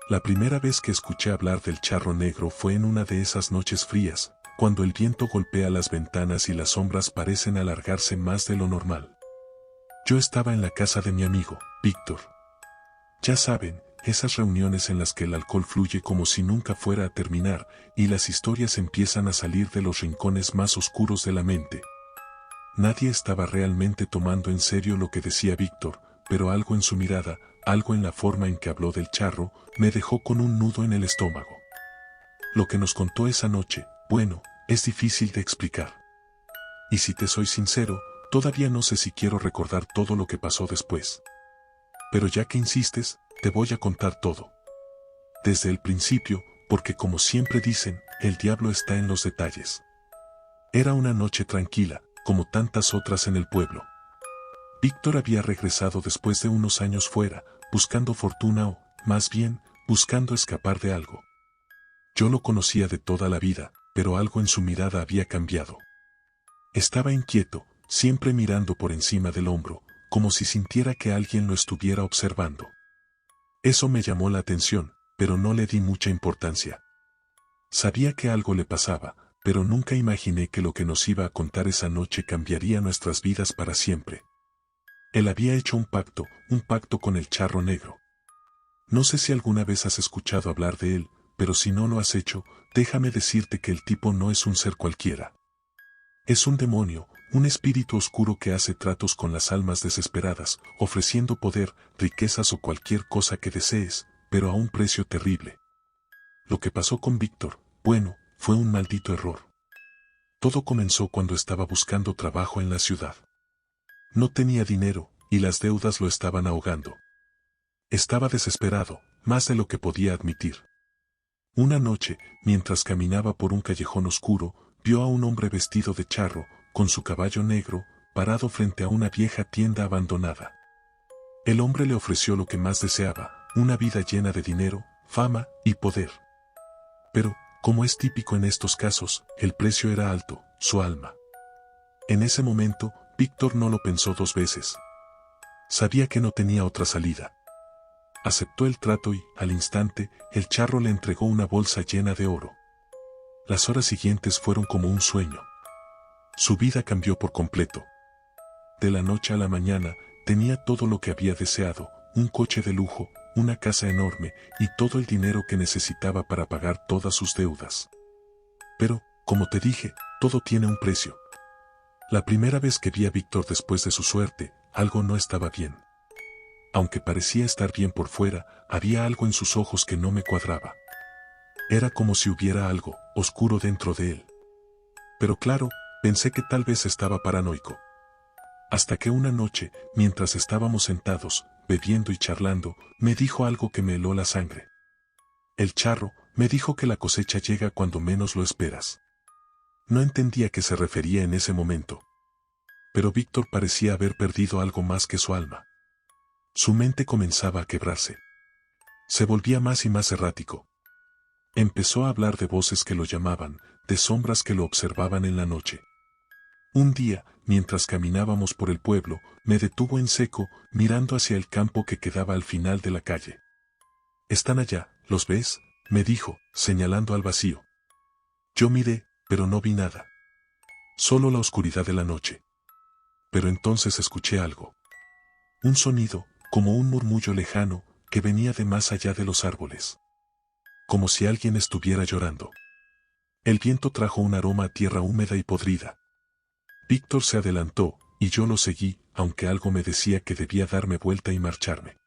La primera vez que escuché hablar del charro negro fue en una de esas noches frías, cuando el viento golpea las ventanas y las sombras parecen alargarse más de lo normal. Yo estaba en la casa de mi amigo, Víctor. Ya saben, esas reuniones en las que el alcohol fluye como si nunca fuera a terminar, y las historias empiezan a salir de los rincones más oscuros de la mente. Nadie estaba realmente tomando en serio lo que decía Víctor, pero algo en su mirada, algo en la forma en que habló del charro, me dejó con un nudo en el estómago. Lo que nos contó esa noche, bueno, es difícil de explicar. Y si te soy sincero, todavía no sé si quiero recordar todo lo que pasó después. Pero ya que insistes, te voy a contar todo. Desde el principio, porque como siempre dicen, el diablo está en los detalles. Era una noche tranquila, como tantas otras en el pueblo. Víctor había regresado después de unos años fuera, buscando fortuna o, más bien, buscando escapar de algo. Yo lo conocía de toda la vida, pero algo en su mirada había cambiado. Estaba inquieto, siempre mirando por encima del hombro, como si sintiera que alguien lo estuviera observando. Eso me llamó la atención, pero no le di mucha importancia. Sabía que algo le pasaba, pero nunca imaginé que lo que nos iba a contar esa noche cambiaría nuestras vidas para siempre. Él había hecho un pacto con el charro negro. No sé si alguna vez has escuchado hablar de él, pero si no lo has hecho, déjame decirte que el tipo no es un ser cualquiera. Es un demonio, un espíritu oscuro que hace tratos con las almas desesperadas, ofreciendo poder, riquezas o cualquier cosa que desees, pero a un precio terrible. Lo que pasó con Víctor, bueno, fue un maldito error. Todo comenzó cuando estaba buscando trabajo en la ciudad. No tenía dinero, y las deudas lo estaban ahogando. Estaba desesperado, más de lo que podía admitir. Una noche, mientras caminaba por un callejón oscuro, vio a un hombre vestido de charro, con su caballo negro, parado frente a una vieja tienda abandonada. El hombre le ofreció lo que más deseaba, una vida llena de dinero, fama y poder. Pero, como es típico en estos casos, el precio era alto, su alma. En ese momento, Víctor no lo pensó dos veces. Sabía que no tenía otra salida. Aceptó el trato y, al instante, el charro le entregó una bolsa llena de oro. Las horas siguientes fueron como un sueño. Su vida cambió por completo. De la noche a la mañana, tenía todo lo que había deseado, un coche de lujo, una casa enorme y todo el dinero que necesitaba para pagar todas sus deudas. Pero, como te dije, todo tiene un precio. La primera vez que vi a Víctor después de su suerte, algo no estaba bien. Aunque parecía estar bien por fuera, había algo en sus ojos que no me cuadraba. Era como si hubiera algo oscuro dentro de él. Pero claro, pensé que tal vez estaba paranoico. Hasta que una noche, mientras estábamos sentados, bebiendo y charlando, me dijo algo que me heló la sangre. El charro me dijo que la cosecha llega cuando menos lo esperas. No entendía a qué se refería en ese momento. Pero Víctor parecía haber perdido algo más que su alma. Su mente comenzaba a quebrarse. Se volvía más y más errático. Empezó a hablar de voces que lo llamaban, de sombras que lo observaban en la noche. Un día, mientras caminábamos por el pueblo, me detuvo en seco, mirando hacia el campo que quedaba al final de la calle. «Están allá, ¿los ves?», me dijo, señalando al vacío. Yo miré, pero no vi nada. Solo la oscuridad de la noche. Pero entonces escuché algo. Un sonido, como un murmullo lejano, que venía de más allá de los árboles. Como si alguien estuviera llorando. El viento trajo un aroma a tierra húmeda y podrida. Víctor se adelantó, y yo lo seguí, aunque algo me decía que debía darme vuelta y marcharme.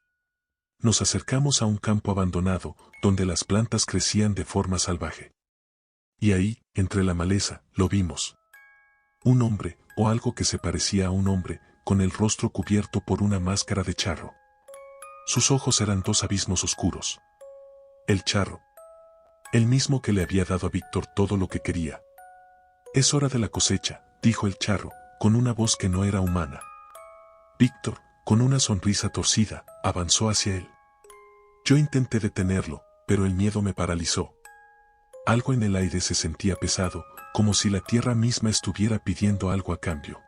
Nos acercamos a un campo abandonado, donde las plantas crecían de forma salvaje. Y ahí, entre la maleza, lo vimos. Un hombre, o algo que se parecía a un hombre, con el rostro cubierto por una máscara de charro. Sus ojos eran dos abismos oscuros. El charro. El mismo que le había dado a Víctor todo lo que quería. «Es hora de la cosecha», dijo el charro, con una voz que no era humana. Víctor, con una sonrisa torcida, avanzó hacia él. Yo intenté detenerlo, pero el miedo me paralizó. Algo en el aire se sentía pesado, como si la tierra misma estuviera pidiendo algo a cambio.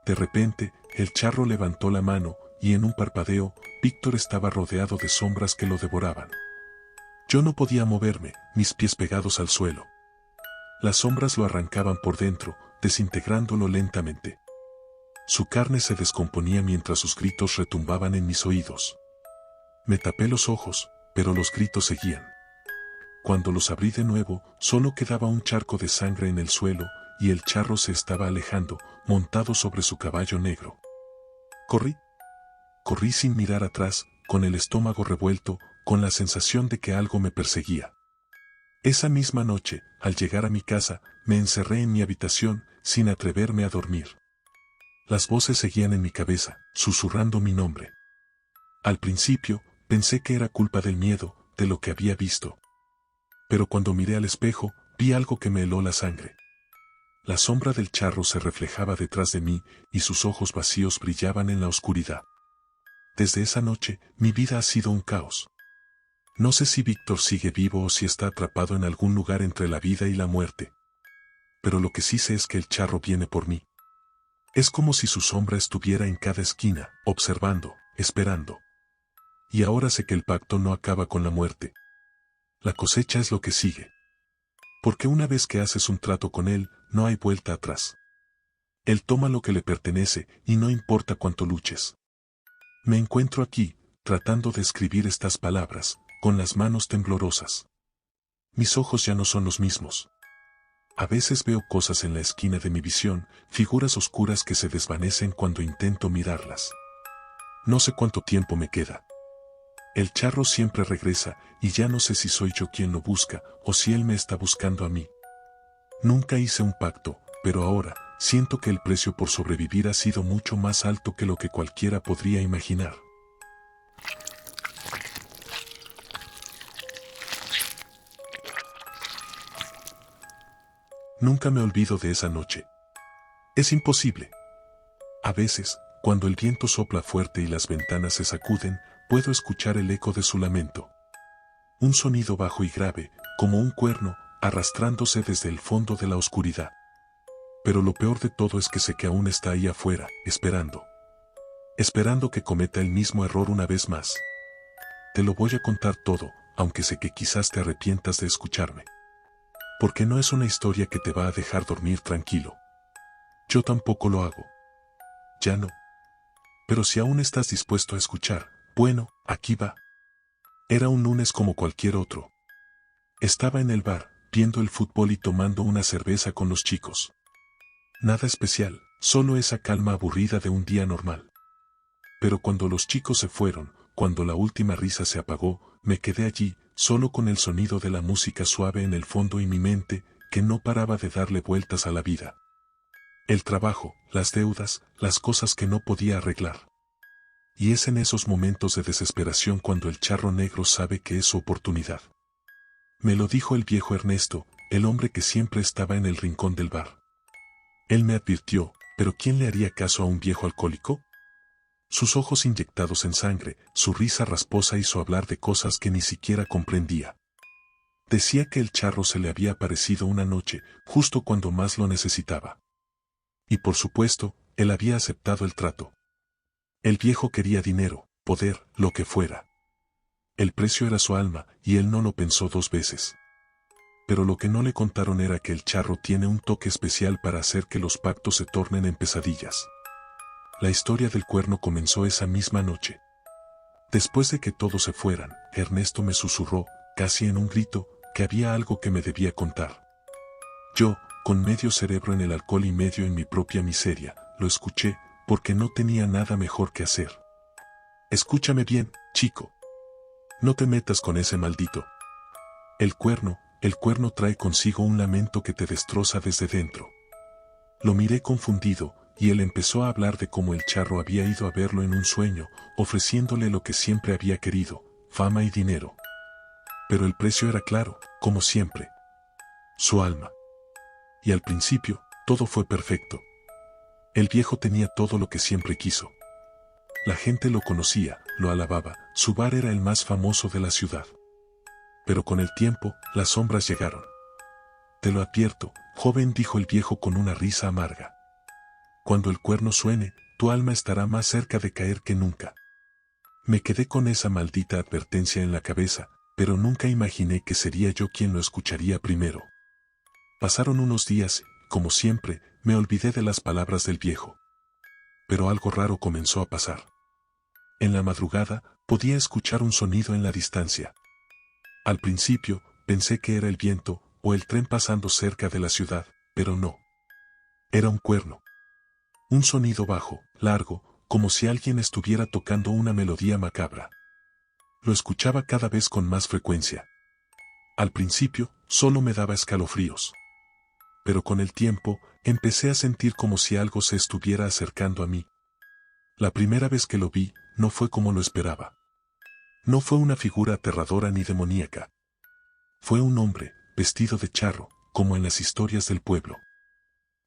De repente, el charro levantó la mano, y en un parpadeo, Víctor estaba rodeado de sombras que lo devoraban. Yo no podía moverme, mis pies pegados al suelo. Las sombras lo arrancaban por dentro, desintegrándolo lentamente. Su carne se descomponía mientras sus gritos retumbaban en mis oídos. Me tapé los ojos, pero los gritos seguían. Cuando los abrí de nuevo, solo quedaba un charco de sangre en el suelo, y el charro se estaba alejando, montado sobre su caballo negro. Corrí. Corrí sin mirar atrás, con el estómago revuelto, con la sensación de que algo me perseguía. Esa misma noche, al llegar a mi casa, me encerré en mi habitación, sin atreverme a dormir. Las voces seguían en mi cabeza, susurrando mi nombre. Al principio, pensé que era culpa del miedo, de lo que había visto. Pero cuando miré al espejo, vi algo que me heló la sangre. La sombra del charro se reflejaba detrás de mí, y sus ojos vacíos brillaban en la oscuridad. Desde esa noche, mi vida ha sido un caos. No sé si Víctor sigue vivo o si está atrapado en algún lugar entre la vida y la muerte. Pero lo que sí sé es que el charro viene por mí. Es como si su sombra estuviera en cada esquina, observando, esperando. Y ahora sé que el pacto no acaba con la muerte. La cosecha es lo que sigue. Porque una vez que haces un trato con él, no hay vuelta atrás. Él toma lo que le pertenece, y no importa cuánto luches. Me encuentro aquí, tratando de escribir estas palabras, con las manos temblorosas. Mis ojos ya no son los mismos. A veces veo cosas en la esquina de mi visión, figuras oscuras que se desvanecen cuando intento mirarlas. No sé cuánto tiempo me queda. El charro siempre regresa, y ya no sé si soy yo quien lo busca, o si él me está buscando a mí. Nunca hice un pacto, pero ahora, siento que el precio por sobrevivir ha sido mucho más alto que lo que cualquiera podría imaginar. Nunca me olvido de esa noche. Es imposible. A veces, cuando el viento sopla fuerte y las ventanas se sacuden, puedo escuchar el eco de su lamento. Un sonido bajo y grave, como un cuerno, arrastrándose desde el fondo de la oscuridad. Pero lo peor de todo es que sé que aún está ahí afuera, esperando. Esperando que cometa el mismo error una vez más. Te lo voy a contar todo, aunque sé que quizás te arrepientas de escucharme. Porque no es una historia que te va a dejar dormir tranquilo. Yo tampoco lo hago. Ya no. Pero si aún estás dispuesto a escuchar, bueno, aquí va. Era un lunes como cualquier otro. Estaba en el bar, viendo el fútbol y tomando una cerveza con los chicos. Nada especial, solo esa calma aburrida de un día normal. Pero cuando los chicos se fueron, cuando la última risa se apagó, me quedé allí, solo con el sonido de la música suave en el fondo y mi mente, que no paraba de darle vueltas a la vida. El trabajo, las deudas, las cosas que no podía arreglar. Y es en esos momentos de desesperación cuando el charro negro sabe que es su oportunidad. Me lo dijo el viejo Ernesto, el hombre que siempre estaba en el rincón del bar. Él me advirtió, pero ¿quién le haría caso a un viejo alcohólico? Sus ojos inyectados en sangre, su risa rasposa y su hablar de cosas que ni siquiera comprendía. Decía que el charro se le había aparecido una noche, justo cuando más lo necesitaba. Y por supuesto, él había aceptado el trato. El viejo quería dinero, poder, lo que fuera. El precio era su alma, y él no lo pensó dos veces. Pero lo que no le contaron era que el charro tiene un toque especial para hacer que los pactos se tornen en pesadillas. La historia del cuerno comenzó esa misma noche. Después de que todos se fueran, Ernesto me susurró, casi en un grito, que había algo que me debía contar. Yo, con medio cerebro en el alcohol y medio en mi propia miseria, lo escuché, porque no tenía nada mejor que hacer. Escúchame bien, chico. No te metas con ese maldito. El cuerno trae consigo un lamento que te destroza desde dentro. Lo miré confundido, y él empezó a hablar de cómo el charro había ido a verlo en un sueño, ofreciéndole lo que siempre había querido, fama y dinero. Pero el precio era claro, como siempre. Su alma. Y al principio, todo fue perfecto. El viejo tenía todo lo que siempre quiso. La gente lo conocía, lo alababa, su bar era el más famoso de la ciudad. Pero con el tiempo, las sombras llegaron. Te lo advierto, joven, dijo el viejo con una risa amarga. Cuando el cuerno suene, tu alma estará más cerca de caer que nunca. Me quedé con esa maldita advertencia en la cabeza, pero nunca imaginé que sería yo quien lo escucharía primero. Pasaron unos días, como siempre, me olvidé de las palabras del viejo. Pero algo raro comenzó a pasar. En la madrugada, podía escuchar un sonido en la distancia. Al principio, pensé que era el viento o el tren pasando cerca de la ciudad, pero no. Era un cuerno. Un sonido bajo, largo, como si alguien estuviera tocando una melodía macabra. Lo escuchaba cada vez con más frecuencia. Al principio, solo me daba escalofríos. Pero con el tiempo, empecé a sentir como si algo se estuviera acercando a mí. La primera vez que lo vi, no fue como lo esperaba. No fue una figura aterradora ni demoníaca. Fue un hombre, vestido de charro, como en las historias del pueblo.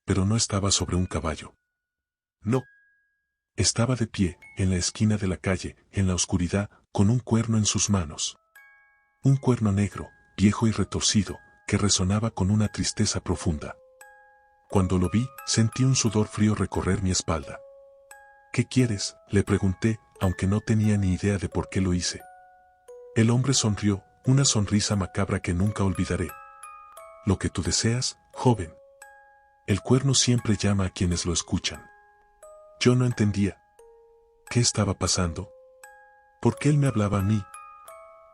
Pero no estaba sobre un caballo. No. Estaba de pie, en la esquina de la calle, en la oscuridad, con un cuerno en sus manos. Un cuerno negro, viejo y retorcido, que resonaba con una tristeza profunda. Cuando lo vi, sentí un sudor frío recorrer mi espalda. ¿Qué quieres?, le pregunté, aunque no tenía ni idea de por qué lo hice. El hombre sonrió, una sonrisa macabra que nunca olvidaré. Lo que tú deseas, joven. El cuerno siempre llama a quienes lo escuchan. Yo no entendía. ¿Qué estaba pasando? ¿Por qué él me hablaba a mí?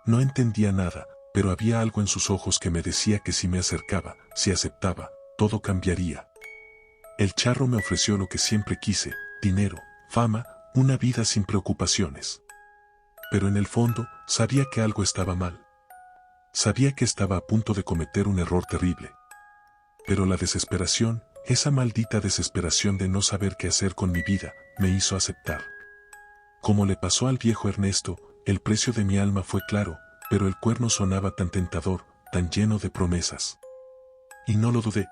No entendía nada, pero había algo en sus ojos que me decía que si me acercaba, si aceptaba, todo cambiaría. El charro me ofreció lo que siempre quise, dinero, fama, una vida sin preocupaciones. Pero en el fondo, sabía que algo estaba mal. Sabía que estaba a punto de cometer un error terrible. Pero la desesperación, esa maldita desesperación de no saber qué hacer con mi vida, me hizo aceptar. Como le pasó al viejo Ernesto, el precio de mi alma fue claro, pero el cuerno sonaba tan tentador, tan lleno de promesas. Y no lo dudé.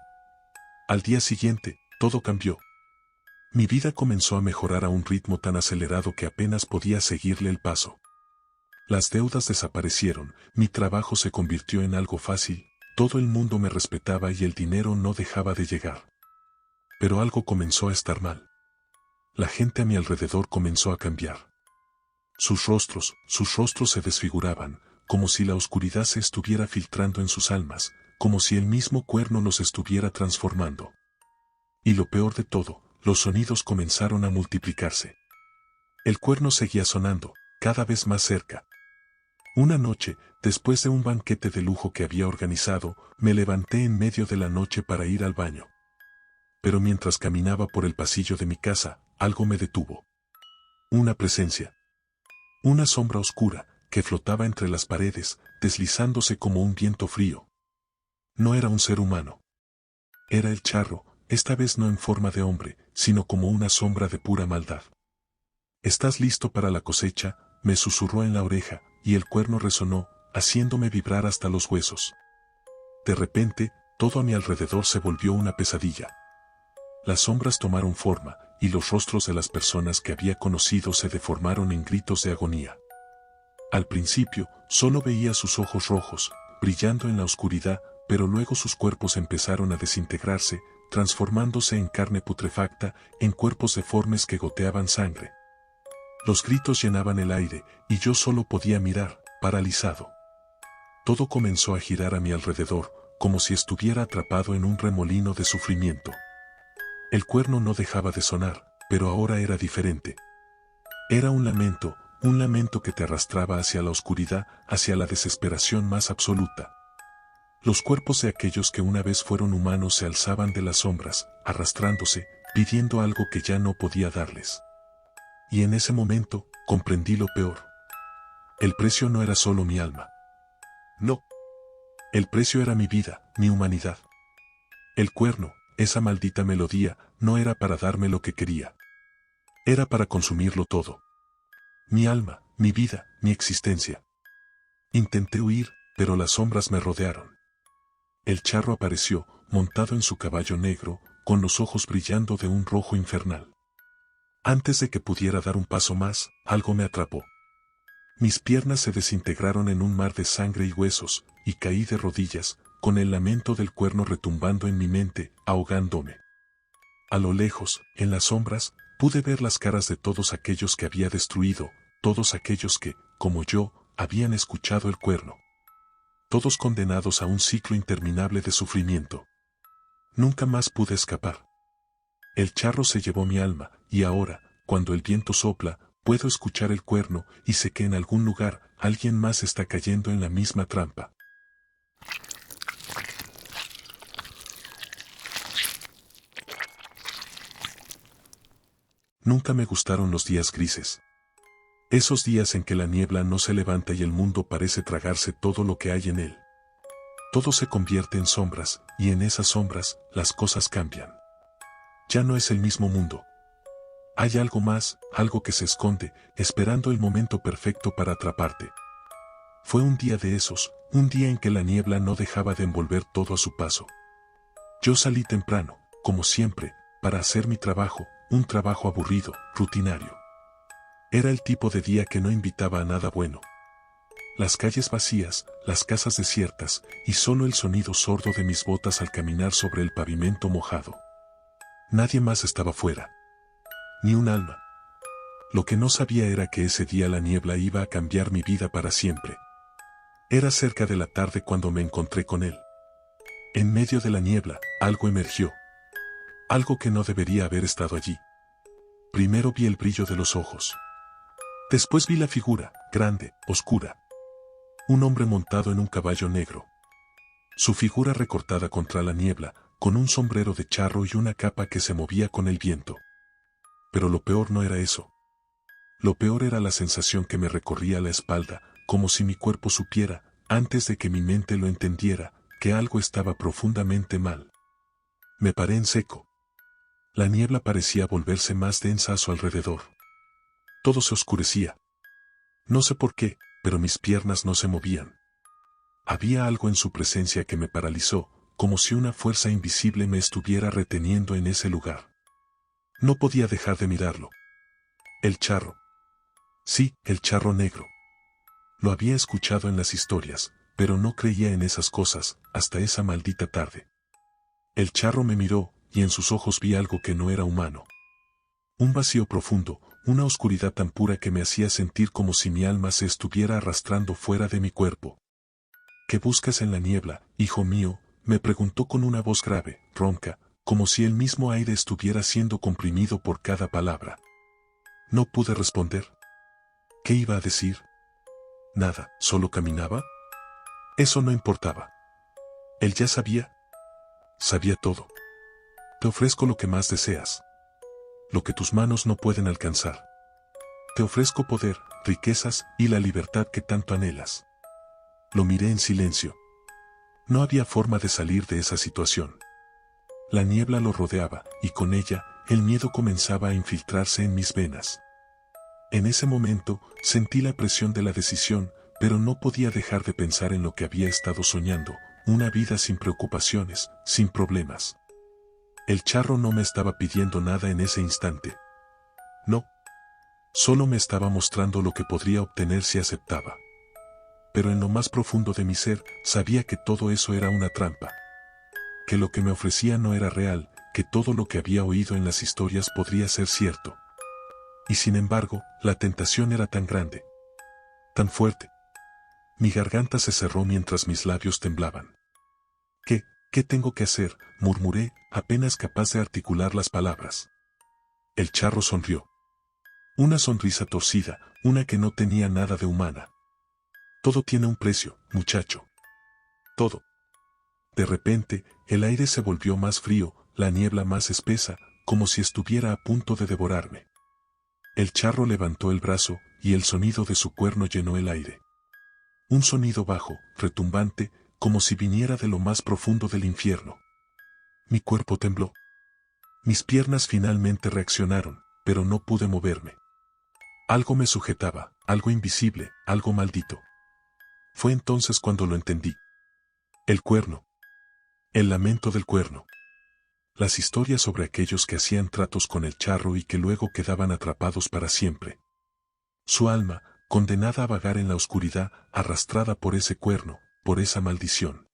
Al día siguiente, todo cambió. Mi vida comenzó a mejorar a un ritmo tan acelerado que apenas podía seguirle el paso. Las deudas desaparecieron, mi trabajo se convirtió en algo fácil, todo el mundo me respetaba y el dinero no dejaba de llegar. Pero algo comenzó a estar mal. La gente a mi alrededor comenzó a cambiar. Sus rostros se desfiguraban, como si la oscuridad se estuviera filtrando en sus almas, como si el mismo cuerno los estuviera transformando. Y lo peor de todo, los sonidos comenzaron a multiplicarse. El cuerno seguía sonando, cada vez más cerca. Una noche, después de un banquete de lujo que había organizado, me levanté en medio de la noche para ir al baño. Pero mientras caminaba por el pasillo de mi casa, algo me detuvo. Una presencia. Una sombra oscura, que flotaba entre las paredes, deslizándose como un viento frío. No era un ser humano. Era el charro, esta vez no en forma de hombre, sino como una sombra de pura maldad. ¿Estás listo para la cosecha?, me susurró en la oreja, y el cuerno resonó, haciéndome vibrar hasta los huesos. De repente, todo a mi alrededor se volvió una pesadilla. Las sombras tomaron forma, y los rostros de las personas que había conocido se deformaron en gritos de agonía. Al principio, solo veía sus ojos rojos, brillando en la oscuridad, pero luego sus cuerpos empezaron a desintegrarse, transformándose en carne putrefacta, en cuerpos deformes que goteaban sangre. Los gritos llenaban el aire, y yo solo podía mirar, paralizado. Todo comenzó a girar a mi alrededor, como si estuviera atrapado en un remolino de sufrimiento. El cuerno no dejaba de sonar, pero ahora era diferente. Era un lamento que te arrastraba hacia la oscuridad, hacia la desesperación más absoluta. Los cuerpos de aquellos que una vez fueron humanos se alzaban de las sombras, arrastrándose, pidiendo algo que ya no podía darles. Y en ese momento, comprendí lo peor. El precio no era solo mi alma. No. El precio era mi vida, mi humanidad. El cuerno, esa maldita melodía, no era para darme lo que quería. Era para consumirlo todo. Mi alma, mi vida, mi existencia. Intenté huir, pero las sombras me rodearon. El charro apareció, montado en su caballo negro, con los ojos brillando de un rojo infernal. Antes de que pudiera dar un paso más, algo me atrapó. Mis piernas se desintegraron en un mar de sangre y huesos, y caí de rodillas, con el lamento del cuerno retumbando en mi mente, ahogándome. A lo lejos, en las sombras, pude ver las caras de todos aquellos que había destruido, todos aquellos que, como yo, habían escuchado el cuerno. todos condenados a un ciclo interminable de sufrimiento. Nunca más pude escapar. El charro se llevó mi alma, y ahora, cuando el viento sopla, puedo escuchar el cuerno y sé que en algún lugar alguien más está cayendo en la misma trampa. Nunca me gustaron los días grises. Esos días en que la niebla no se levanta y el mundo parece tragarse todo lo que hay en él. Todo se convierte en sombras, y en esas sombras, las cosas cambian. Ya no es el mismo mundo. Hay algo más, algo que se esconde, esperando el momento perfecto para atraparte. Fue un día de esos, un día en que la niebla no dejaba de envolver todo a su paso. Yo salí temprano, como siempre, para hacer mi trabajo, un trabajo aburrido, rutinario. Era el tipo de día que no invitaba a nada bueno. Las calles vacías, las casas desiertas, y solo el sonido sordo de mis botas al caminar sobre el pavimento mojado. Nadie más estaba fuera. Ni un alma. Lo que no sabía era que ese día la niebla iba a cambiar mi vida para siempre. Era cerca de la tarde cuando me encontré con él. En medio de la niebla, algo emergió. Algo que no debería haber estado allí. Primero vi el brillo de los ojos. Después vi la figura, grande, oscura. Un hombre montado en un caballo negro. Su figura recortada contra la niebla, con un sombrero de charro y una capa que se movía con el viento. Pero lo peor no era eso. Lo peor era la sensación que me recorría la espalda, como si mi cuerpo supiera, antes de que mi mente lo entendiera, que algo estaba profundamente mal. Me paré en seco. La niebla parecía volverse más densa a su alrededor. Todo se oscurecía. No sé por qué, pero mis piernas no se movían. Había algo en su presencia que me paralizó, como si una fuerza invisible me estuviera reteniendo en ese lugar. No podía dejar de mirarlo. El charro. Sí, el charro negro. Lo había escuchado en las historias, pero no creía en esas cosas, hasta esa maldita tarde. El charro me miró, y en sus ojos vi algo que no era humano. Un vacío profundo, una oscuridad tan pura que me hacía sentir como si mi alma se estuviera arrastrando fuera de mi cuerpo. ¿Qué buscas en la niebla, hijo mío?, me preguntó con una voz grave, ronca, como si el mismo aire estuviera siendo comprimido por cada palabra. No pude responder. ¿Qué iba a decir? Nada, ¿solo caminaba? Eso no importaba. Él ya sabía. Sabía todo. Te ofrezco lo que más deseas. Lo que tus manos no pueden alcanzar. Te ofrezco poder, riquezas y la libertad que tanto anhelas. Lo miré en silencio. No había forma de salir de esa situación. La niebla lo rodeaba, y con ella, el miedo comenzaba a infiltrarse en mis venas. En ese momento, sentí la presión de la decisión, pero no podía dejar de pensar en lo que había estado soñando, una vida sin preocupaciones, sin problemas. El charro no me estaba pidiendo nada en ese instante. No. Solo me estaba mostrando lo que podría obtener si aceptaba. Pero en lo más profundo de mi ser, sabía que todo eso era una trampa. Que lo que me ofrecía no era real, que todo lo que había oído en las historias podría ser cierto. Y sin embargo, la tentación era tan grande. Tan fuerte. Mi garganta se cerró mientras mis labios temblaban. ¿Qué tengo que hacer?, murmuré, apenas capaz de articular las palabras. El charro sonrió. Una sonrisa torcida, una que no tenía nada de humana. Todo tiene un precio, muchacho. Todo. De repente, el aire se volvió más frío, la niebla más espesa, como si estuviera a punto de devorarme. El charro levantó el brazo, y el sonido de su cuerno llenó el aire. Un sonido bajo, retumbante, como si viniera de lo más profundo del infierno. Mi cuerpo tembló. Mis piernas finalmente reaccionaron, pero no pude moverme. Algo me sujetaba, algo invisible, algo maldito. Fue entonces cuando lo entendí. El cuerno. El lamento del cuerno. Las historias sobre aquellos que hacían tratos con el charro y que luego quedaban atrapados para siempre. Su alma, condenada a vagar en la oscuridad, arrastrada por ese cuerno, por esa maldición.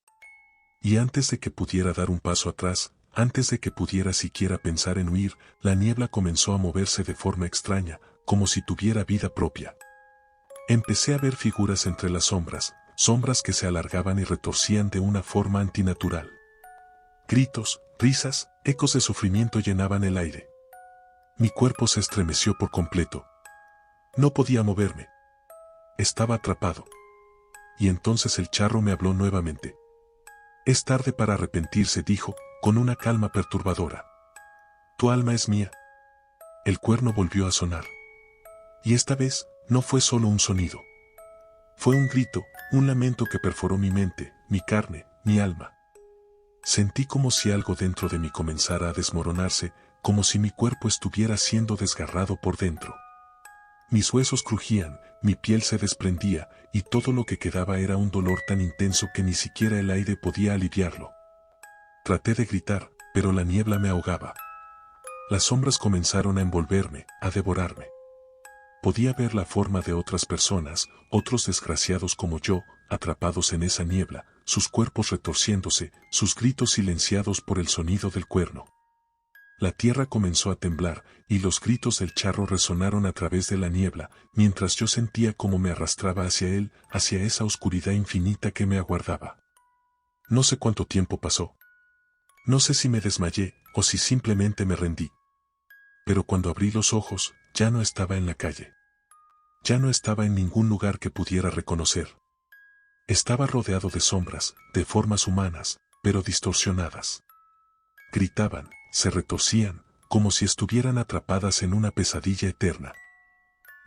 Y antes de que pudiera dar un paso atrás, antes de que pudiera siquiera pensar en huir, la niebla comenzó a moverse de forma extraña, como si tuviera vida propia. Empecé a ver figuras entre las sombras, sombras que se alargaban y retorcían de una forma antinatural. Gritos, risas, ecos de sufrimiento llenaban el aire. Mi cuerpo se estremeció por completo. No podía moverme. Estaba atrapado. Y entonces el charro me habló nuevamente. Es tarde para arrepentirse, dijo, con una calma perturbadora. Tu alma es mía. El cuerno volvió a sonar. Y esta vez, no fue solo un sonido. Fue un grito, un lamento que perforó mi mente, mi carne, mi alma. Sentí como si algo dentro de mí comenzara a desmoronarse, como si mi cuerpo estuviera siendo desgarrado por dentro. Mis huesos crujían, mi piel se desprendía, y todo lo que quedaba era un dolor tan intenso que ni siquiera el aire podía aliviarlo. Traté de gritar, pero la niebla me ahogaba. Las sombras comenzaron a envolverme, a devorarme. Podía ver la forma de otras personas, otros desgraciados como yo, atrapados en esa niebla, sus cuerpos retorciéndose, sus gritos silenciados por el sonido del cuerno. La tierra comenzó a temblar, y los gritos del charro resonaron a través de la niebla, mientras yo sentía cómo me arrastraba hacia él, hacia esa oscuridad infinita que me aguardaba. No sé cuánto tiempo pasó. No sé si me desmayé, o si simplemente me rendí. Pero cuando abrí los ojos, ya no estaba en la calle. Ya no estaba en ningún lugar que pudiera reconocer. Estaba rodeado de sombras, de formas humanas, pero distorsionadas. Gritaban, se retorcían, como si estuvieran atrapadas en una pesadilla eterna.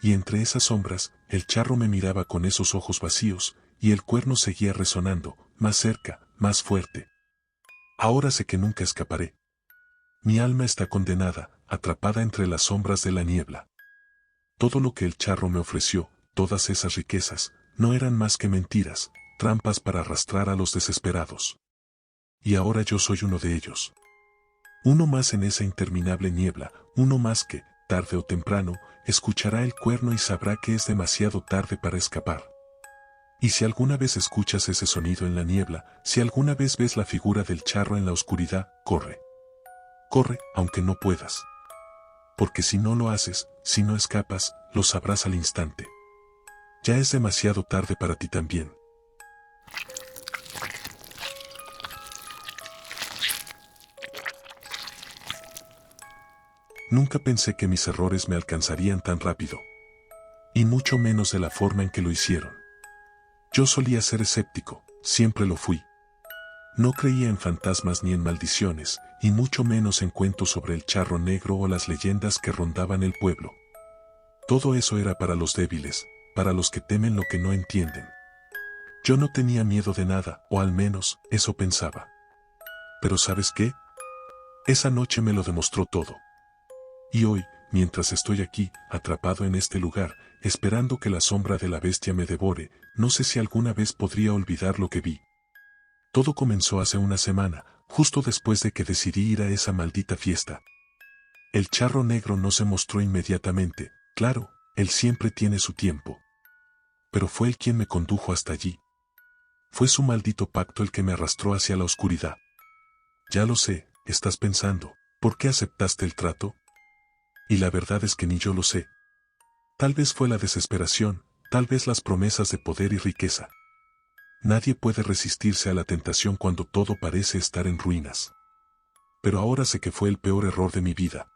Y entre esas sombras, el charro me miraba con esos ojos vacíos, y el cuerno seguía resonando, más cerca, más fuerte. Ahora sé que nunca escaparé. Mi alma está condenada, atrapada entre las sombras de la niebla. Todo lo que el charro me ofreció, todas esas riquezas, no eran más que mentiras, trampas para arrastrar a los desesperados. Y ahora yo soy uno de ellos. Uno más en esa interminable niebla, uno más que, tarde o temprano, escuchará el cuerno y sabrá que es demasiado tarde para escapar. Y si alguna vez escuchas ese sonido en la niebla, si alguna vez ves la figura del charro en la oscuridad, corre. Corre, aunque no puedas. Porque si no lo haces, si no escapas, lo sabrás al instante. Ya es demasiado tarde para ti también. Nunca pensé que mis errores me alcanzarían tan rápido. Y mucho menos de la forma en que lo hicieron. Yo solía ser escéptico, siempre lo fui. No creía en fantasmas ni en maldiciones, y mucho menos en cuentos sobre el charro negro o las leyendas que rondaban el pueblo. Todo eso era para los débiles, para los que temen lo que no entienden. Yo no tenía miedo de nada, o al menos, eso pensaba. Pero ¿sabes qué? Esa noche me lo demostró todo. Y hoy, mientras estoy aquí, atrapado en este lugar, esperando que la sombra de la bestia me devore, no sé si alguna vez podría olvidar lo que vi. Todo comenzó hace una semana, justo después de que decidí ir a esa maldita fiesta. El charro negro no se mostró inmediatamente, claro, él siempre tiene su tiempo. Pero fue él quien me condujo hasta allí. Fue su maldito pacto el que me arrastró hacia la oscuridad. Ya lo sé, estás pensando, ¿por qué aceptaste el trato? Y la verdad es que ni yo lo sé. Tal vez fue la desesperación, tal vez las promesas de poder y riqueza. Nadie puede resistirse a la tentación cuando todo parece estar en ruinas. Pero ahora sé que fue el peor error de mi vida.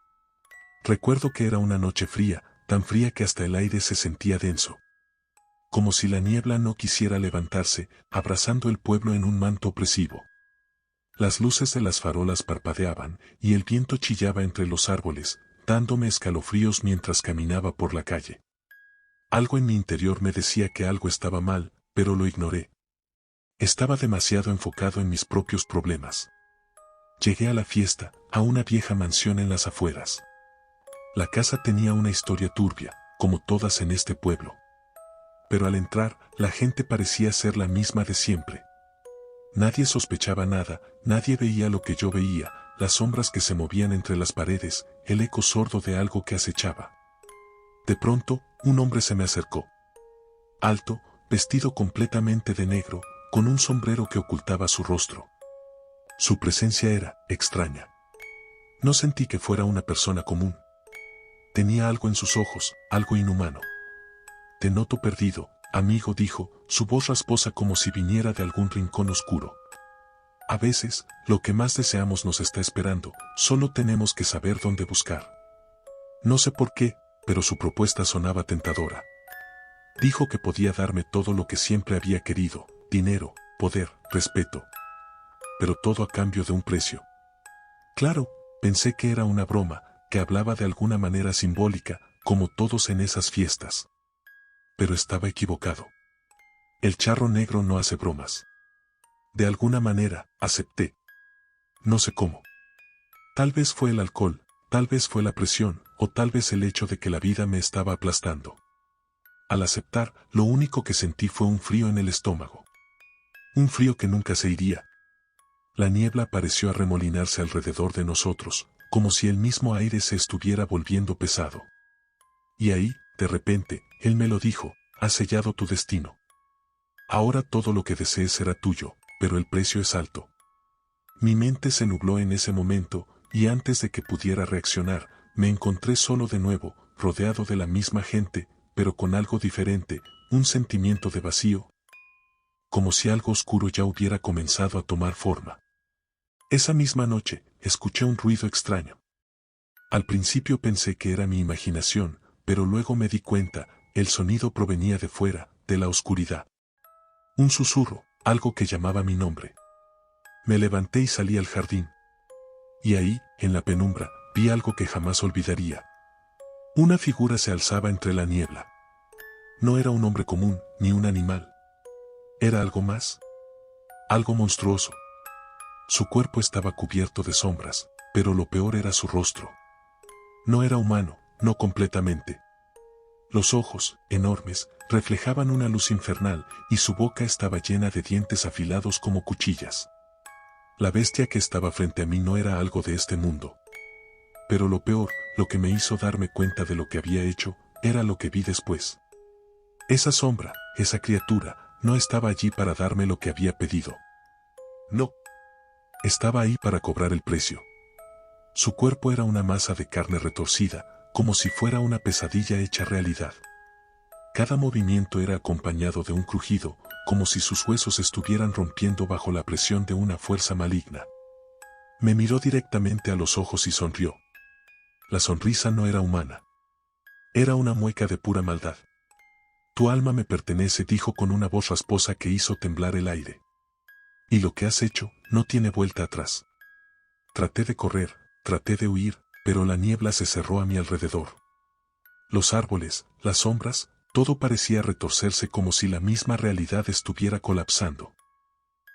Recuerdo que era una noche fría, tan fría que hasta el aire se sentía denso. Como si la niebla no quisiera levantarse, abrazando el pueblo en un manto opresivo. Las luces de las farolas parpadeaban, y el viento chillaba entre los árboles, dándome escalofríos mientras caminaba por la calle. Algo en mi interior me decía que algo estaba mal, pero lo ignoré. Estaba demasiado enfocado en mis propios problemas. Llegué a la fiesta, a una vieja mansión en las afueras. La casa tenía una historia turbia, como todas en este pueblo. Pero al entrar, la gente parecía ser la misma de siempre. Nadie sospechaba nada, nadie veía lo que yo veía, las sombras que se movían entre las paredes, el eco sordo de algo que acechaba. De pronto, un hombre se me acercó. Alto, vestido completamente de negro, con un sombrero que ocultaba su rostro. Su presencia era extraña. No sentí que fuera una persona común. Tenía algo en sus ojos, algo inhumano. Te noto perdido, Amigo, dijo, su voz rasposa como si viniera de algún rincón oscuro. A veces, lo que más deseamos nos está esperando, solo tenemos que saber dónde buscar. No sé por qué, pero su propuesta sonaba tentadora. Dijo que podía darme todo lo que siempre había querido, dinero, poder, respeto. Pero todo a cambio de un precio. Claro, pensé que era una broma, que hablaba de alguna manera simbólica, como todos en esas fiestas. Pero estaba equivocado. El charro negro no hace bromas. De alguna manera, acepté. No sé cómo. Tal vez fue el alcohol, tal vez fue la presión, o tal vez el hecho de que la vida me estaba aplastando. Al aceptar, lo único que sentí fue un frío en el estómago. Un frío que nunca se iría. La niebla pareció arremolinarse alrededor de nosotros, como si el mismo aire se estuviera volviendo pesado. Y ahí, de repente, él me lo dijo, has sellado tu destino. Ahora todo lo que desees será tuyo, pero el precio es alto. Mi mente se nubló en ese momento, y antes de que pudiera reaccionar, me encontré solo de nuevo, rodeado de la misma gente, pero con algo diferente, un sentimiento de vacío. Como si algo oscuro ya hubiera comenzado a tomar forma. Esa misma noche, escuché un ruido extraño. Al principio pensé que era mi imaginación, pero luego me di cuenta, el sonido provenía de fuera, de la oscuridad. Un susurro, algo que llamaba mi nombre. Me levanté y salí al jardín. Y ahí, en la penumbra, vi algo que jamás olvidaría. Una figura se alzaba entre la niebla. No era un hombre común, ni un animal. Era algo más. Algo monstruoso. Su cuerpo estaba cubierto de sombras, pero lo peor era su rostro. No era humano, no completamente. Los ojos, enormes, reflejaban una luz infernal, y su boca estaba llena de dientes afilados como cuchillas. La bestia que estaba frente a mí no era algo de este mundo. Pero lo peor, lo que me hizo darme cuenta de lo que había hecho, era lo que vi después. Esa sombra, esa criatura, no estaba allí para darme lo que había pedido. No. Estaba ahí para cobrar el precio. Su cuerpo era una masa de carne retorcida, como si fuera una pesadilla hecha realidad. Cada movimiento era acompañado de un crujido, como si sus huesos estuvieran rompiendo bajo la presión de una fuerza maligna. Me miró directamente a los ojos y sonrió. La sonrisa no era humana. Era una mueca de pura maldad. Tu alma me pertenece, dijo con una voz rasposa que hizo temblar el aire. Y lo que has hecho, no tiene vuelta atrás. Traté de correr, traté de huir, pero la niebla se cerró a mi alrededor. Los árboles, las sombras, todo parecía retorcerse como si la misma realidad estuviera colapsando.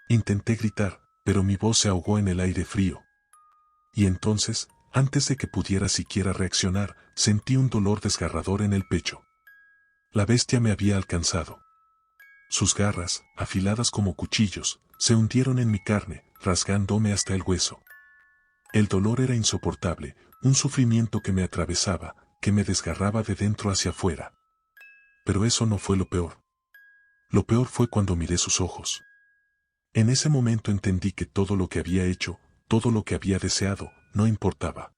Intenté gritar, pero mi voz se ahogó en el aire frío. Y entonces, antes de que pudiera siquiera reaccionar, sentí un dolor desgarrador en el pecho. La bestia me había alcanzado. Sus garras, afiladas como cuchillos, se hundieron en mi carne, rasgándome hasta el hueso. El dolor era insoportable, un sufrimiento que me atravesaba, que me desgarraba de dentro hacia afuera. Pero eso no fue lo peor. Lo peor fue cuando miré sus ojos. En ese momento entendí que todo lo que había hecho, todo lo que había deseado, no importaba.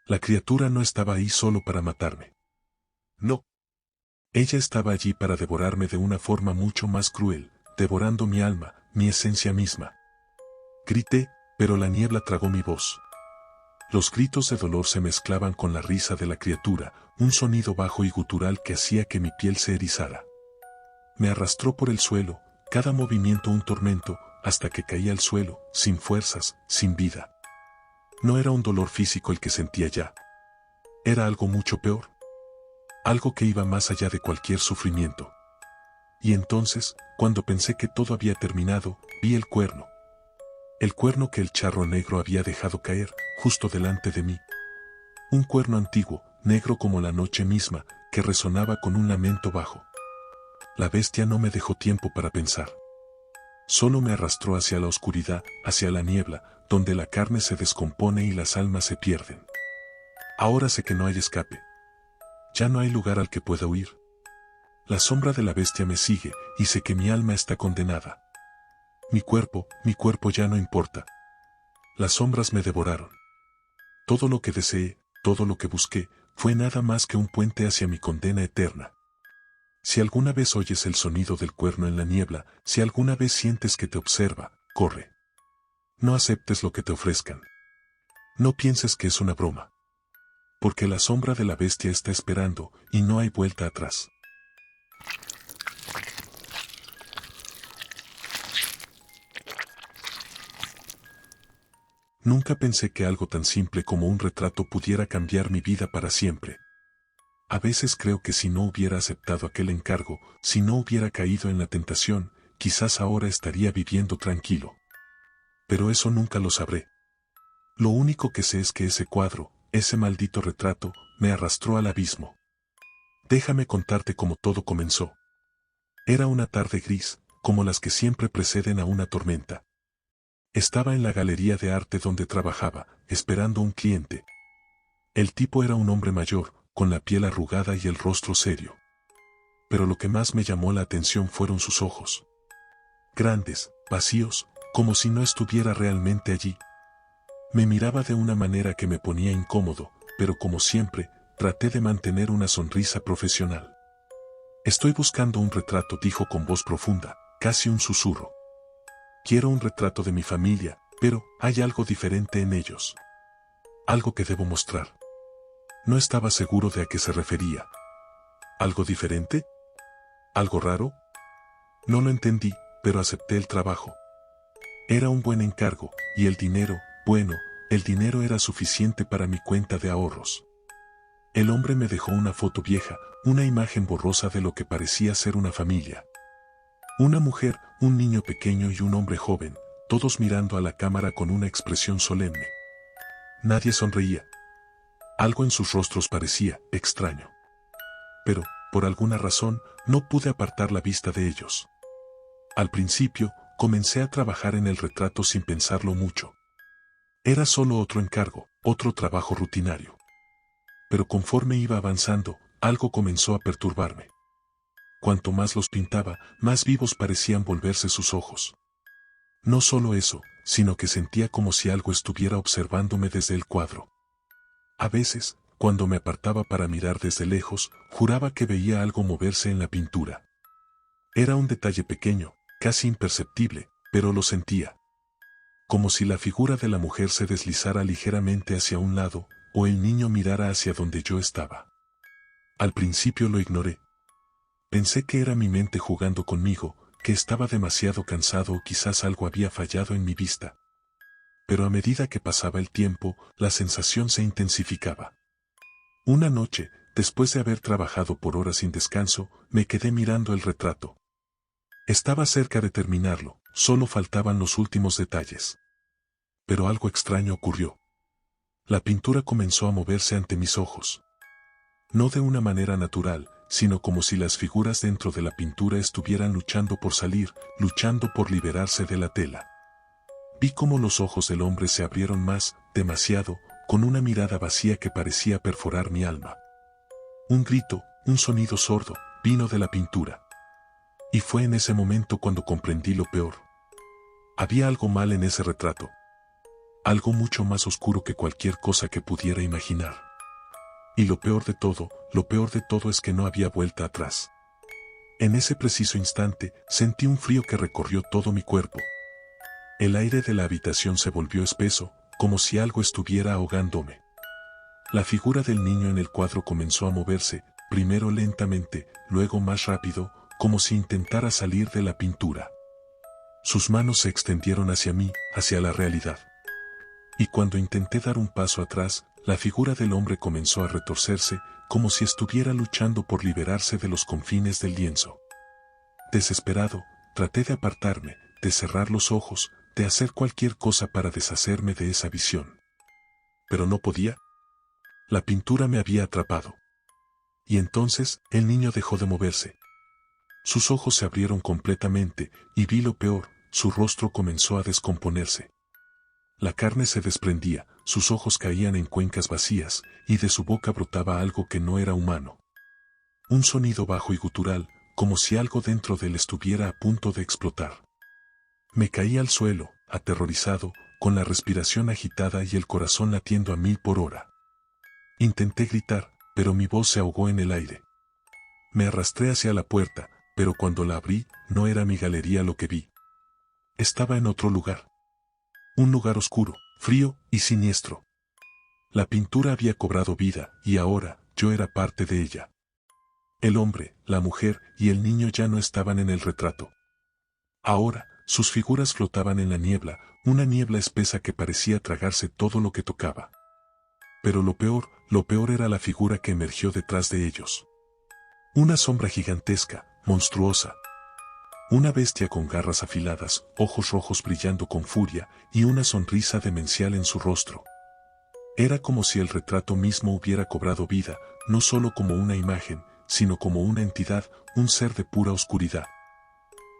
La criatura no estaba ahí solo para matarme. No. Ella estaba allí para devorarme de una forma mucho más cruel, devorando mi alma, mi esencia misma. Grité, pero la niebla tragó mi voz. Los gritos de dolor se mezclaban con la risa de la criatura, un sonido bajo y gutural que hacía que mi piel se erizara. Me arrastró por el suelo, cada movimiento un tormento, hasta que caí al suelo, sin fuerzas, sin vida. No era un dolor físico el que sentía ya. Era algo mucho peor. Algo que iba más allá de cualquier sufrimiento. Y entonces, cuando pensé que todo había terminado, vi el cuerno. El cuerno que el charro negro había dejado caer, justo delante de mí. Un cuerno antiguo, negro como la noche misma, que resonaba con un lamento bajo. La bestia no me dejó tiempo para pensar. Solo me arrastró hacia la oscuridad, hacia la niebla, donde la carne se descompone y las almas se pierden. Ahora sé que no hay escape. Ya no hay lugar al que pueda huir. La sombra de la bestia me sigue, y sé que mi alma está condenada. Mi cuerpo ya no importa. Las sombras me devoraron. Todo lo que deseé, todo lo que busqué, fue nada más que un puente hacia mi condena eterna. Si alguna vez oyes el sonido del cuerno en la niebla, si alguna vez sientes que te observa, corre. No aceptes lo que te ofrezcan. No pienses que es una broma. Porque la sombra de la bestia está esperando y no hay vuelta atrás. Nunca pensé que algo tan simple como un retrato pudiera cambiar mi vida para siempre. A veces creo que si no hubiera aceptado aquel encargo, si no hubiera caído en la tentación, quizás ahora estaría viviendo tranquilo. Pero eso nunca lo sabré. Lo único que sé es que ese cuadro, ese maldito retrato, me arrastró al abismo. Déjame contarte cómo todo comenzó. Era una tarde gris, como las que siempre preceden a una tormenta. Estaba en la galería de arte donde trabajaba, esperando un cliente. El tipo era un hombre mayor, con la piel arrugada y el rostro serio. Pero lo que más me llamó la atención fueron sus ojos. Grandes, vacíos, como si no estuviera realmente allí. Me miraba de una manera que me ponía incómodo, pero como siempre, traté de mantener una sonrisa profesional. Estoy buscando un retrato, dijo con voz profunda, casi un susurro. Quiero un retrato de mi familia, pero hay algo diferente en ellos. Algo que debo mostrar. No estaba seguro de a qué se refería. ¿Algo diferente? ¿Algo raro? No lo entendí, pero acepté el trabajo. Era un buen encargo, y el dinero, bueno, el dinero era suficiente para mi cuenta de ahorros. El hombre me dejó una foto vieja, una imagen borrosa de lo que parecía ser una familia. Una mujer, un niño pequeño y un hombre joven, todos mirando a la cámara con una expresión solemne. Nadie sonreía. Algo en sus rostros parecía extraño. Pero, por alguna razón, no pude apartar la vista de ellos. Al principio, comencé a trabajar en el retrato sin pensarlo mucho. Era solo otro encargo, otro trabajo rutinario. Pero conforme iba avanzando, algo comenzó a perturbarme. Cuanto más los pintaba, más vivos parecían volverse sus ojos. No solo eso, sino que sentía como si algo estuviera observándome desde el cuadro. A veces, cuando me apartaba para mirar desde lejos, juraba que veía algo moverse en la pintura. Era un detalle pequeño, casi imperceptible, pero lo sentía. Como si la figura de la mujer se deslizara ligeramente hacia un lado, o el niño mirara hacia donde yo estaba. Al principio lo ignoré. Pensé que era mi mente jugando conmigo, que estaba demasiado cansado o quizás algo había fallado en mi vista. Pero a medida que pasaba el tiempo, la sensación se intensificaba. Una noche, después de haber trabajado por horas sin descanso, me quedé mirando el retrato. Estaba cerca de terminarlo, solo faltaban los últimos detalles. Pero algo extraño ocurrió. La pintura comenzó a moverse ante mis ojos. No de una manera natural, sino como si las figuras dentro de la pintura estuvieran luchando por salir, luchando por liberarse de la tela. Vi cómo los ojos del hombre se abrieron más, demasiado, con una mirada vacía que parecía perforar mi alma. Un grito, un sonido sordo, vino de la pintura. Y fue en ese momento cuando comprendí lo peor. Había algo mal en ese retrato. Algo mucho más oscuro que cualquier cosa que pudiera imaginar. Y lo peor de todo es que no había vuelta atrás. En ese preciso instante, sentí un frío que recorrió todo mi cuerpo. El aire de la habitación se volvió espeso, como si algo estuviera ahogándome. La figura del niño en el cuadro comenzó a moverse, primero lentamente, luego más rápido, como si intentara salir de la pintura. Sus manos se extendieron hacia mí, hacia la realidad. Y cuando intenté dar un paso atrás, la figura del hombre comenzó a retorcerse, como si estuviera luchando por liberarse de los confines del lienzo. Desesperado, traté de apartarme, de cerrar los ojos, de hacer cualquier cosa para deshacerme de esa visión. Pero no podía. La pintura me había atrapado. Y entonces, el niño dejó de moverse. Sus ojos se abrieron completamente, y vi lo peor, su rostro comenzó a descomponerse. La carne se desprendía, sus ojos caían en cuencas vacías, y de su boca brotaba algo que no era humano. Un sonido bajo y gutural, como si algo dentro de él estuviera a punto de explotar. Me caí al suelo, aterrorizado, con la respiración agitada y el corazón latiendo a 1000 por hora. Intenté gritar, pero mi voz se ahogó en el aire. Me arrastré hacia la puerta, pero cuando la abrí, no era mi galería lo que vi. Estaba en otro lugar. Un lugar oscuro, frío y siniestro. La pintura había cobrado vida, y ahora, yo era parte de ella. El hombre, la mujer y el niño ya no estaban en el retrato. Ahora, sus figuras flotaban en la niebla, una niebla espesa que parecía tragarse todo lo que tocaba. Pero lo peor era la figura que emergió detrás de ellos. Una sombra gigantesca, monstruosa. Una bestia con garras afiladas, ojos rojos brillando con furia y una sonrisa demencial en su rostro. Era como si el retrato mismo hubiera cobrado vida, no solo como una imagen, sino como una entidad, un ser de pura oscuridad.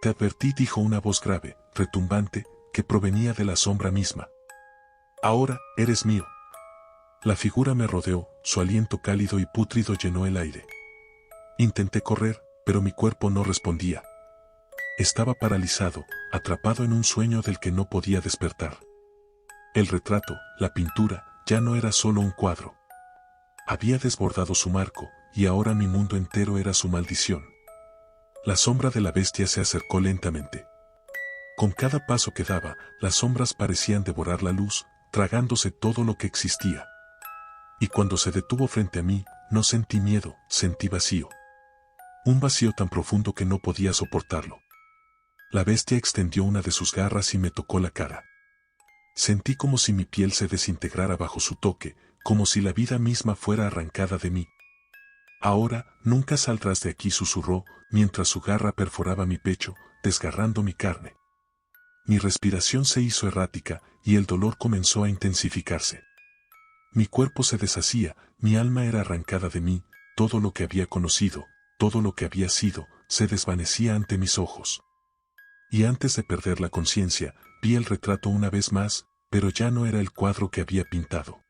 Te advertí, dijo una voz grave, retumbante, que provenía de la sombra misma. Ahora, eres mío. La figura me rodeó, su aliento cálido y pútrido llenó el aire. Intenté correr, pero mi cuerpo no respondía. Estaba paralizado, atrapado en un sueño del que no podía despertar. El retrato, la pintura, ya no era solo un cuadro. Había desbordado su marco, y ahora mi mundo entero era su maldición. La sombra de la bestia se acercó lentamente. Con cada paso que daba, las sombras parecían devorar la luz, tragándose todo lo que existía. Y cuando se detuvo frente a mí, no sentí miedo, sentí vacío. Un vacío tan profundo que no podía soportarlo. La bestia extendió una de sus garras y me tocó la cara. Sentí como si mi piel se desintegrara bajo su toque, como si la vida misma fuera arrancada de mí. Ahora, nunca saldrás de aquí, susurró, mientras su garra perforaba mi pecho, desgarrando mi carne. Mi respiración se hizo errática, y el dolor comenzó a intensificarse. Mi cuerpo se deshacía, mi alma era arrancada de mí, todo lo que había conocido, todo lo que había sido, se desvanecía ante mis ojos. Y antes de perder la conciencia, vi el retrato una vez más, pero ya no era el cuadro que había pintado.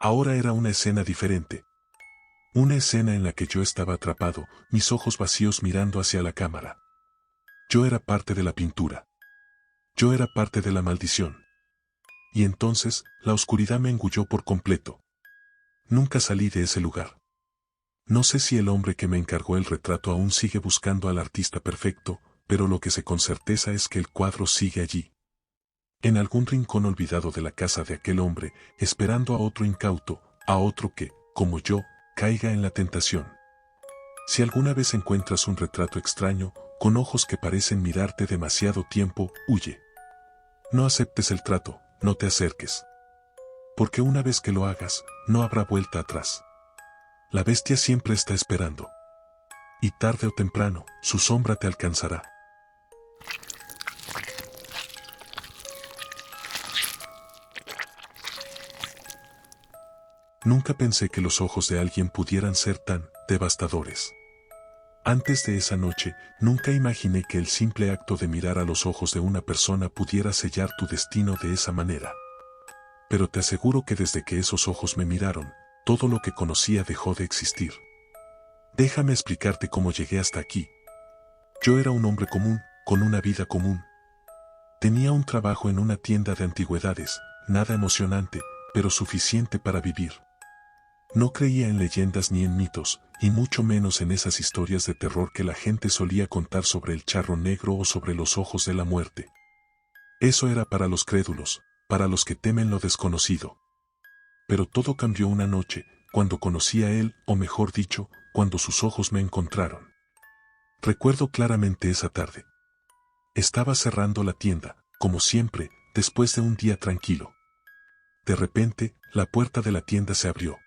Ahora era una escena diferente. Una escena en la que yo estaba atrapado, mis ojos vacíos mirando hacia la cámara. Yo era parte de la pintura. Yo era parte de la maldición. Y entonces, la oscuridad me engulló por completo. Nunca salí de ese lugar. No sé si el hombre que me encargó el retrato aún sigue buscando al artista perfecto, pero lo que sé con certeza es que el cuadro sigue allí. En algún rincón olvidado de la casa de aquel hombre, esperando a otro incauto, a otro que, como yo, caiga en la tentación. Si alguna vez encuentras un retrato extraño, con ojos que parecen mirarte demasiado tiempo, huye. No aceptes el trato, no te acerques. Porque una vez que lo hagas, no habrá vuelta atrás. La bestia siempre está esperando. Y tarde o temprano, su sombra te alcanzará. Nunca pensé que los ojos de alguien pudieran ser tan devastadores. Antes de esa noche, nunca imaginé que el simple acto de mirar a los ojos de una persona pudiera sellar tu destino de esa manera. Pero te aseguro que desde que esos ojos me miraron, todo lo que conocía dejó de existir. Déjame explicarte cómo llegué hasta aquí. Yo era un hombre común, con una vida común. Tenía un trabajo en una tienda de antigüedades, nada emocionante, pero suficiente para vivir. No creía en leyendas ni en mitos, y mucho menos en esas historias de terror que la gente solía contar sobre el charro negro o sobre los ojos de la muerte. Eso era para los crédulos, para los que temen lo desconocido. Pero todo cambió una noche, cuando conocí a él, o mejor dicho, cuando sus ojos me encontraron. Recuerdo claramente esa tarde. Estaba cerrando la tienda, como siempre, después de un día tranquilo. De repente, la puerta de la tienda se abrió.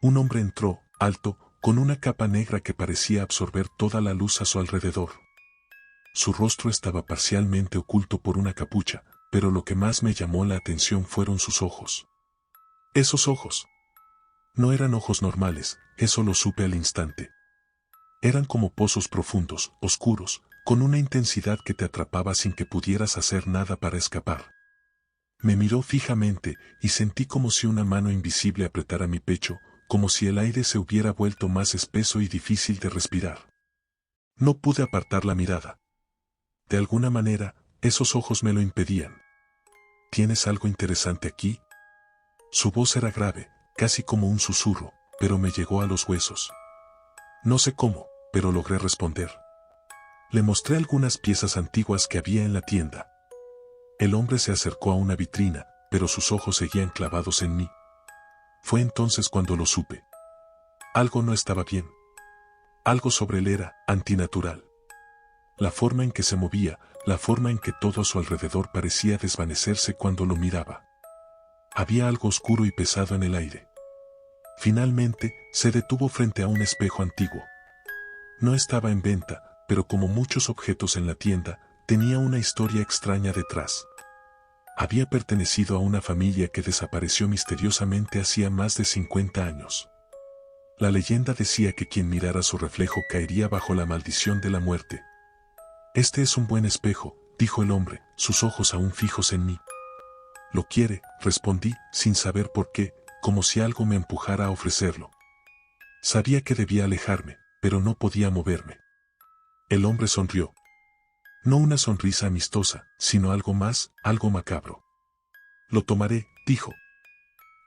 Un hombre entró, alto, con una capa negra que parecía absorber toda la luz a su alrededor. Su rostro estaba parcialmente oculto por una capucha, pero lo que más me llamó la atención fueron sus ojos. Esos ojos. No eran ojos normales, eso lo supe al instante. Eran como pozos profundos, oscuros, con una intensidad que te atrapaba sin que pudieras hacer nada para escapar. Me miró fijamente, y sentí como si una mano invisible apretara mi pecho, como si el aire se hubiera vuelto más espeso y difícil de respirar. No pude apartar la mirada. De alguna manera, esos ojos me lo impedían. ¿Tienes algo interesante aquí? Su voz era grave, casi como un susurro, pero me llegó a los huesos. No sé cómo, pero logré responder. Le mostré algunas piezas antiguas que había en la tienda. El hombre se acercó a una vitrina, pero sus ojos seguían clavados en mí. Fue entonces cuando lo supe. Algo no estaba bien. Algo sobre él era antinatural. La forma en que se movía, la forma en que todo a su alrededor parecía desvanecerse cuando lo miraba. Había algo oscuro y pesado en el aire. Finalmente, se detuvo frente a un espejo antiguo. No estaba en venta, pero como muchos objetos en la tienda, tenía una historia extraña detrás. Había pertenecido a una familia que desapareció misteriosamente hacía más de 50 años. La leyenda decía que quien mirara su reflejo caería bajo la maldición de la muerte. Este es un buen espejo, dijo el hombre, sus ojos aún fijos en mí. Lo quiere, respondí, sin saber por qué, como si algo me empujara a ofrecerlo. Sabía que debía alejarme, pero no podía moverme. El hombre sonrió. No una sonrisa amistosa, sino algo más, algo macabro. Lo tomaré, dijo.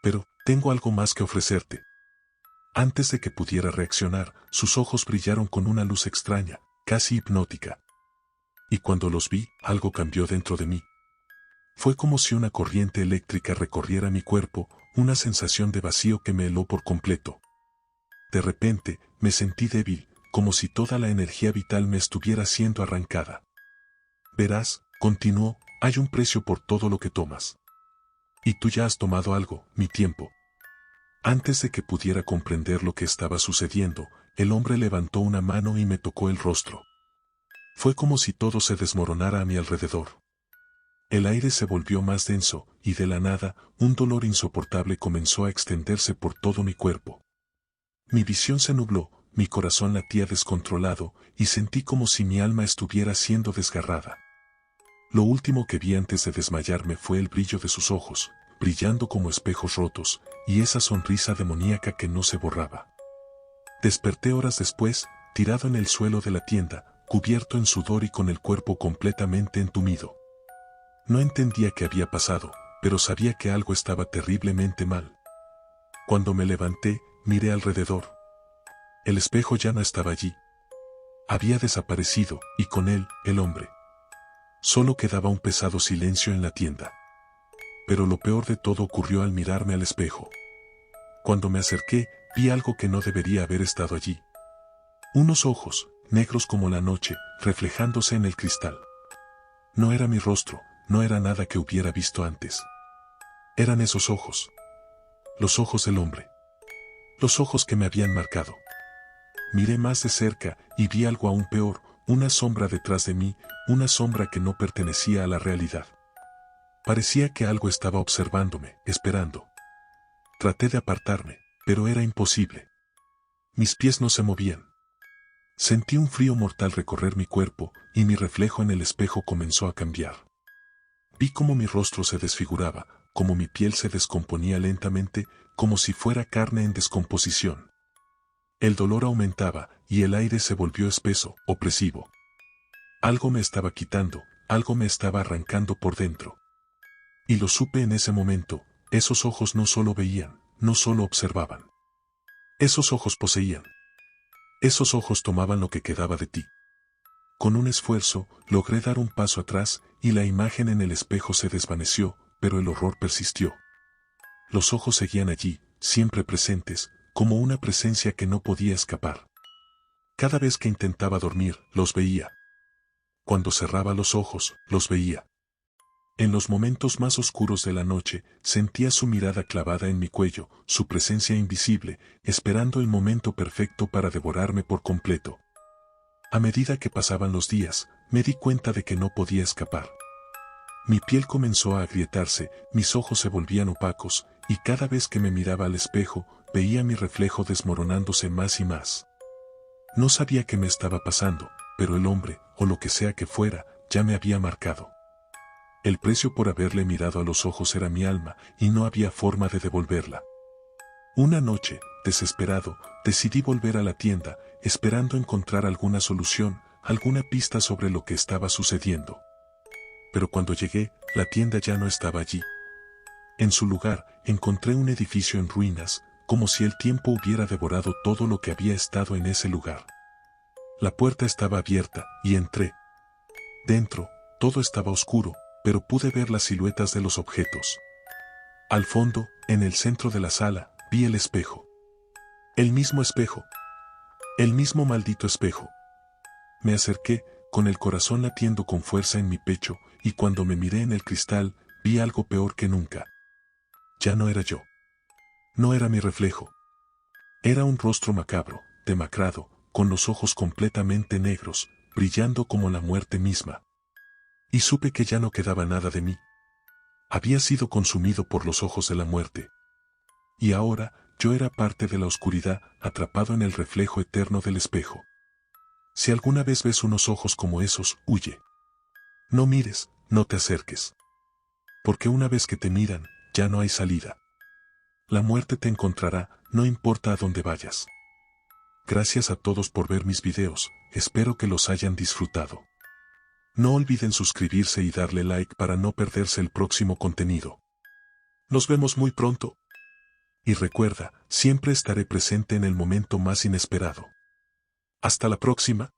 Pero, tengo algo más que ofrecerte. Antes de que pudiera reaccionar, sus ojos brillaron con una luz extraña, casi hipnótica. Y cuando los vi, algo cambió dentro de mí. Fue como si una corriente eléctrica recorriera mi cuerpo, una sensación de vacío que me heló por completo. De repente, me sentí débil, como si toda la energía vital me estuviera siendo arrancada. Verás, continuó, hay un precio por todo lo que tomas. Y tú ya has tomado algo, mi tiempo. Antes de que pudiera comprender lo que estaba sucediendo, el hombre levantó una mano y me tocó el rostro. Fue como si todo se desmoronara a mi alrededor. El aire se volvió más denso, y de la nada, un dolor insoportable comenzó a extenderse por todo mi cuerpo. Mi visión se nubló, mi corazón latía descontrolado, y sentí como si mi alma estuviera siendo desgarrada. Lo último que vi antes de desmayarme fue el brillo de sus ojos, brillando como espejos rotos, y esa sonrisa demoníaca que no se borraba. Desperté horas después, tirado en el suelo de la tienda, cubierto en sudor y con el cuerpo completamente entumido. No entendía qué había pasado, pero sabía que algo estaba terriblemente mal. Cuando me levanté, miré alrededor. El espejo ya no estaba allí. Había desaparecido, y con él, el hombre. Solo quedaba un pesado silencio en la tienda. Pero lo peor de todo ocurrió al mirarme al espejo. Cuando me acerqué, vi algo que no debería haber estado allí. Unos ojos, negros como la noche, reflejándose en el cristal. No era mi rostro, no era nada que hubiera visto antes. Eran esos ojos. Los ojos del hombre. Los ojos que me habían marcado. Miré más de cerca y vi algo aún peor, una sombra detrás de mí, una sombra que no pertenecía a la realidad. Parecía que algo estaba observándome, esperando. Traté de apartarme, pero era imposible. Mis pies no se movían. Sentí un frío mortal recorrer mi cuerpo, y mi reflejo en el espejo comenzó a cambiar. Vi cómo mi rostro se desfiguraba, cómo mi piel se descomponía lentamente, como si fuera carne en descomposición. El dolor aumentaba, y el aire se volvió espeso, opresivo. Algo me estaba quitando, algo me estaba arrancando por dentro. Y lo supe en ese momento, esos ojos no solo veían, no solo observaban. Esos ojos poseían. Esos ojos tomaban lo que quedaba de ti. Con un esfuerzo, logré dar un paso atrás, y la imagen en el espejo se desvaneció, pero el horror persistió. Los ojos seguían allí, siempre presentes, como una presencia que no podía escapar. Cada vez que intentaba dormir, los veía. Cuando cerraba los ojos, los veía. En los momentos más oscuros de la noche, sentía su mirada clavada en mi cuello, su presencia invisible, esperando el momento perfecto para devorarme por completo. A medida que pasaban los días, me di cuenta de que no podía escapar. Mi piel comenzó a agrietarse, mis ojos se volvían opacos, y cada vez que me miraba al espejo, veía mi reflejo desmoronándose más y más. No sabía qué me estaba pasando, pero el hombre, o lo que sea que fuera, ya me había marcado. El precio por haberle mirado a los ojos era mi alma, y no había forma de devolverla. Una noche, desesperado, decidí volver a la tienda, esperando encontrar alguna solución, alguna pista sobre lo que estaba sucediendo. Pero cuando llegué, la tienda ya no estaba allí. En su lugar, encontré un edificio en ruinas, como si el tiempo hubiera devorado todo lo que había estado en ese lugar. La puerta estaba abierta, y entré. Dentro, todo estaba oscuro, pero pude ver las siluetas de los objetos. Al fondo, en el centro de la sala, vi el espejo. El mismo espejo. El mismo maldito espejo. Me acerqué, con el corazón latiendo con fuerza en mi pecho, y cuando me miré en el cristal, vi algo peor que nunca. Ya no era yo. No era mi reflejo. Era un rostro macabro, demacrado, con los ojos completamente negros, brillando como la muerte misma. Y supe que ya no quedaba nada de mí. Había sido consumido por los ojos de la muerte. Y ahora, yo era parte de la oscuridad, atrapado en el reflejo eterno del espejo. Si alguna vez ves unos ojos como esos, huye. No mires, no te acerques. Porque una vez que te miran, ya no hay salida. La muerte te encontrará, no importa a dónde vayas. Gracias a todos por ver mis videos, espero que los hayan disfrutado. No olviden suscribirse y darle like para no perderse el próximo contenido. Nos vemos muy pronto. Y recuerda, siempre estaré presente en el momento más inesperado. Hasta la próxima.